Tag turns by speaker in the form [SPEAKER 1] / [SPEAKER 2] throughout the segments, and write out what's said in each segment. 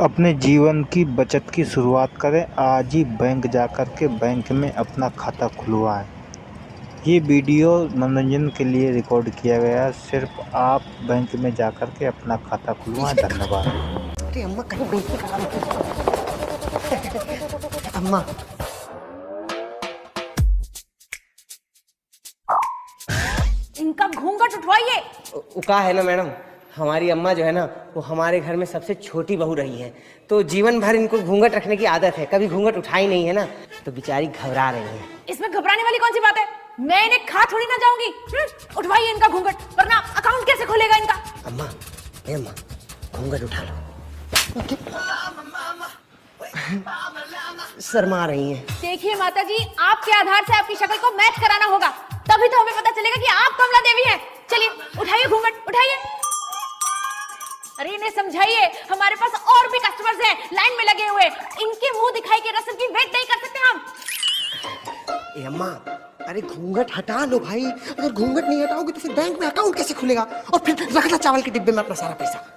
[SPEAKER 1] अपने जीवन की बचत की शुरुआत करें। आज ही बैंक जाकर के बैंक में अपना खाता खुलवाएं। ये वीडियो मनोरंजन के लिए रिकॉर्ड किया गया है। सिर्फ आप बैंक में जाकर के अपना खाता खुलवाएं। धन्यवाद।
[SPEAKER 2] अरे अम्मा कहीं बेइज्जती करा मत। अम्मा
[SPEAKER 3] इनका घूंघट उठवाइए।
[SPEAKER 2] उका है ना मैडम, हमारी अम्मा जो है ना वो हमारे घर में सबसे छोटी बहू रही है, तो जीवन भर इनको घूंघट रखने की आदत है। कभी घूंघट उठाई नहीं है ना, तो बेचारी घबरा रही है।
[SPEAKER 3] इसमें घबराने वाली कौन सी बात है? मैं इन्हें खा थोड़ी ना जाऊंगी। उठवाइए इनका घूंघट, वरना अकाउंट कैसे खुलेगा इनका?
[SPEAKER 2] अम्मा अम्मा घूंघट उठा लो। शर्मा रही है।
[SPEAKER 3] देखिए माता जी, आपके आधार से आपकी शक्ल को मैच कराना होगा, तभी तो हमें पता चलेगा कि आप कमला देवी हैं। चलिए उठाइए घूंघट, उठाइए। अरे इन्हें समझाइए, हमारे पास और भी कस्टमर्स हैं लाइन में लगे हुए। इनके मुंह दिखाई के रस्म की वेट नहीं कर सकते हम।
[SPEAKER 2] ए अम्मा, अरे घूंघट हटा लो भाई। अगर घूंघट नहीं हटाओगे तो फिर बैंक में अकाउंट कैसे खुलेगा? और फिर रखना चावल के डिब्बे में अपना सारा पैसा।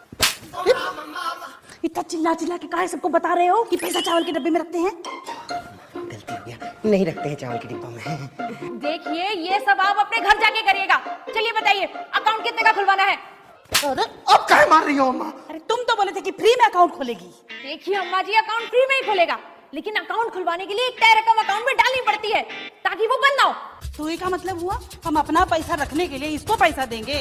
[SPEAKER 3] इतना चिल्ला चिल्ला के काहे सबको बता रहे हो कि पैसा चावल के डब्बे में रखते हैं?
[SPEAKER 2] गलती हो गया, नहीं रखते हैं चावल के डिब्बा में।
[SPEAKER 3] देखिए ये सब आप अपने घर जाके करिएगा। चलिए बताइए, अकाउंट कितने का खुलवाना है?
[SPEAKER 2] अरे अब काहे मार रही हो अम्मा?
[SPEAKER 4] अरे तुम तो बोले थे कि फ्री में अकाउंट खोलेगी।
[SPEAKER 3] देखिए अम्मा जी, अकाउंट फ्री में ही खुलेगा, लेकिन अकाउंट खुलवाने के लिए एक तय रकम अकाउंट में डालनी पड़ती है ताकि वो बंद ना हो।
[SPEAKER 4] तो ये का मतलब हुआ हम अपना पैसा रखने के लिए इसको पैसा देंगे?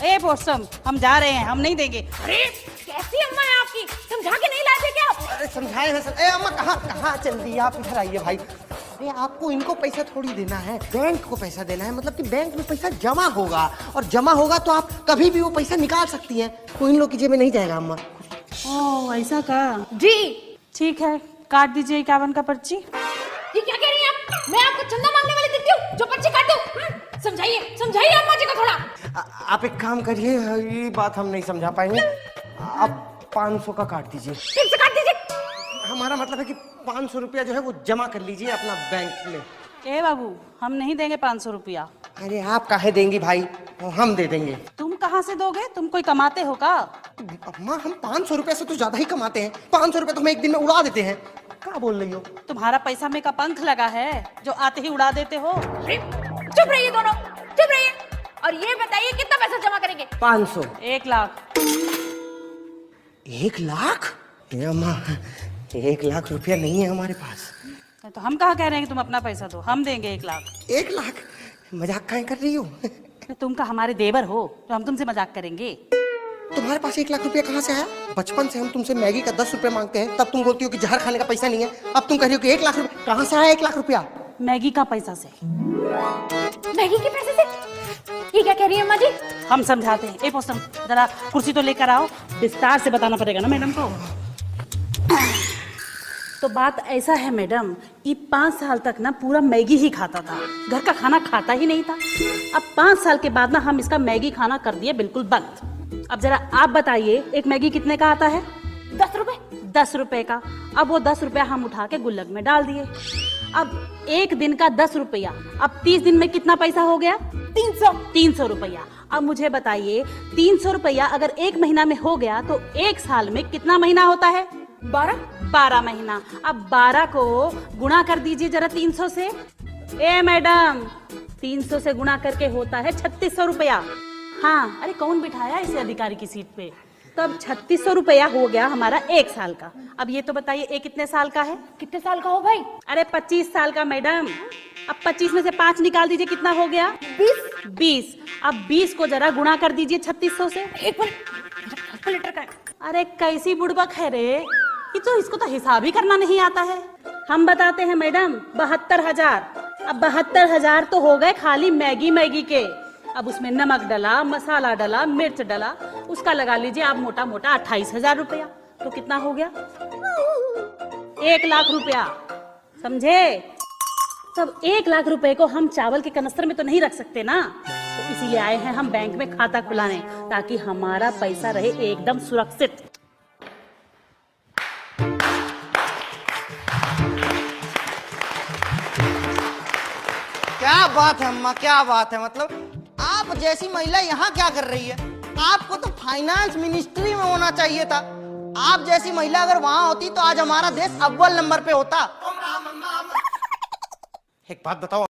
[SPEAKER 4] ए पोस्टम, हम जा रहे हैं, हम नहीं देंगे।
[SPEAKER 3] अरे कैसी अम्मा है आपकी, समझा के नहीं लाते क्या आप?
[SPEAKER 2] अरे समझाए हैं सर। ए अम्मा कहाँ चल रही है? आप इधर आइए भाई। अरे आपको इनको पैसा थोड़ी देना है, बैंक को पैसा देना है। मतलब कि बैंक में पैसा जमा होगा, और जमा होगा तो आप कभी भी वो पैसा निकाल सकती हैं। वो इन लोग की जेब में नहीं जाएगा अम्मा।
[SPEAKER 4] ओह ऐसा का?
[SPEAKER 3] जी
[SPEAKER 4] ठीक है, काट दीजिए 51 का पर्ची।
[SPEAKER 3] ये क्या कह रही हैं आप? मैं आपको चंदा मांगने वाली दिखती हूँ जो पर्ची काट दूं? समझाइए समझाइए अम्मा जी को थोड़ा।
[SPEAKER 2] आप एक काम करिए, ये बात हम नहीं समझा पाएंगे। आप 500 का काट दीजिए।
[SPEAKER 3] ठीक से काट दीजिए।
[SPEAKER 2] हमारा मतलब है कि 500 रुपया जो है वो जमा कर लीजिए अपना बैंक में।
[SPEAKER 4] ए बाबू, हम नहीं देंगे 500 रुपया।
[SPEAKER 2] अरे आप काहे देंगी भाई, हम दे देंगे।
[SPEAKER 4] तुम कहाँ से दोगे? तुम कोई कमाते हो का?
[SPEAKER 2] अम्मा हम 500 रुपया से तो ज्यादा ही कमाते हैं। 500 रुपया तो हम एक दिन में उड़ा देते हैं। क्या बोल रही हो?
[SPEAKER 4] तुम्हारा पैसा में का पंख लगा है जो आते ही उड़ा देते हो?
[SPEAKER 3] अरे चुप रहिए दोनों, चुप रहिए। और ये बताइए कितना पैसा जमा करेंगे?
[SPEAKER 2] 500।
[SPEAKER 4] 1 लाख।
[SPEAKER 2] 1 लाख? अम्मा 1 लाख रुपया नहीं है हमारे पास।
[SPEAKER 4] तो हम कहाँ कह रहे हैं कि तुम अपना पैसा दो? हम देंगे 1 लाख।
[SPEAKER 2] 1 लाख? मजाक काहे कर रही हो?
[SPEAKER 4] तुम का हमारे देवर हो तो हम तुमसे मजाक करेंगे?
[SPEAKER 2] तुम्हारे पास 1 लाख रुपया कहाँ से आया? बचपन से हम तुमसे मैगी का 10 रुपए मांगते हैं, तब तुम बोलती हो कि जहर खाने का पैसा नहीं है। अब तुम कह रही हो कि 1 लाख रुपया कहाँ से आया? 1 लाख रुपया
[SPEAKER 4] मैगी का पैसा से।
[SPEAKER 3] मैगी के पैसे से? ये क्या कह रही है अम्मा जी?
[SPEAKER 4] हम समझाते हैं। ए पोस्टम, जरा कुर्सी तो लेकर आओ, विस्तार से बताना पड़ेगा ना मैडम को। तो बात ऐसा है मैडम, कि 5 साल तक ना पूरा मैगी ही खाता था, घर का खाना खाता ही नहीं था। अब 5 साल के बाद ना हम इसका मैगी खाना कर दिए बिल्कुल बंद। अब जरा आप बताइए, एक मैगी कितने का आता है?
[SPEAKER 3] 10 रुपए।
[SPEAKER 4] 10 रुपए का। अब वो 10 रुपया हम उठा के गुल्लक में डाल दिए। अब एक दिन का 10 रुपया, अब 30 दिन में कितना पैसा हो गया? 300 रुपया। अब मुझे बताइए, 300 रुपया अगर एक महीना में हो गया तो एक साल में कितना महीना होता है? 12 महीना। अब 12 को गुणा कर दीजिए जरा 300 से। ए मैडम, 300 से गुणा करके होता है 3600 रुपया। हाँ, अरे कौन बिठाया इसे अधिकारी की सीट पे? तब 3600 रुपया हो गया हमारा 1 साल का। अब ये तो बताइए, ये कितने साल का है?
[SPEAKER 3] कितने साल का हो भाई?
[SPEAKER 4] अरे 25 साल का मैडम। अब 25 में से 5 निकाल दीजिए, कितना हो गया? 20। अब 20 को जरा गुणा कर दीजिए 3600 से।
[SPEAKER 3] एक लीटर का।
[SPEAKER 4] अरे कैसी बुड़बक है रे, ये तो इसको तो हिसाब ही करना नहीं आता है। हम बताते हैं मैडम, 72,000। अब 72,000 तो हो गए खाली मैगी के। अब उसमें नमक डला, मसाला डला, मिर्च डला, उसका लगा लीजिए आप मोटा मोटा 28,000 रुपया। तो कितना हो गया? 1 लाख रुपया। समझे? तब 1 लाख रुपए को हम चावल के कनस्तर में तो नहीं रख सकते ना, तो इसीलिए आए हैं हम बैंक में खाता खुलाने, ताकि हमारा पैसा रहे एकदम सुरक्षित।
[SPEAKER 2] क्या बात है अम्मा, क्या बात है। मतलब आप जैसी महिला यहाँ क्या कर रही है? आपको तो फाइनेंस मिनिस्ट्री में होना चाहिए था। आप जैसी महिला अगर वहां होती तो आज हमारा देश अव्वल नंबर पे होता। एक बात बताओ,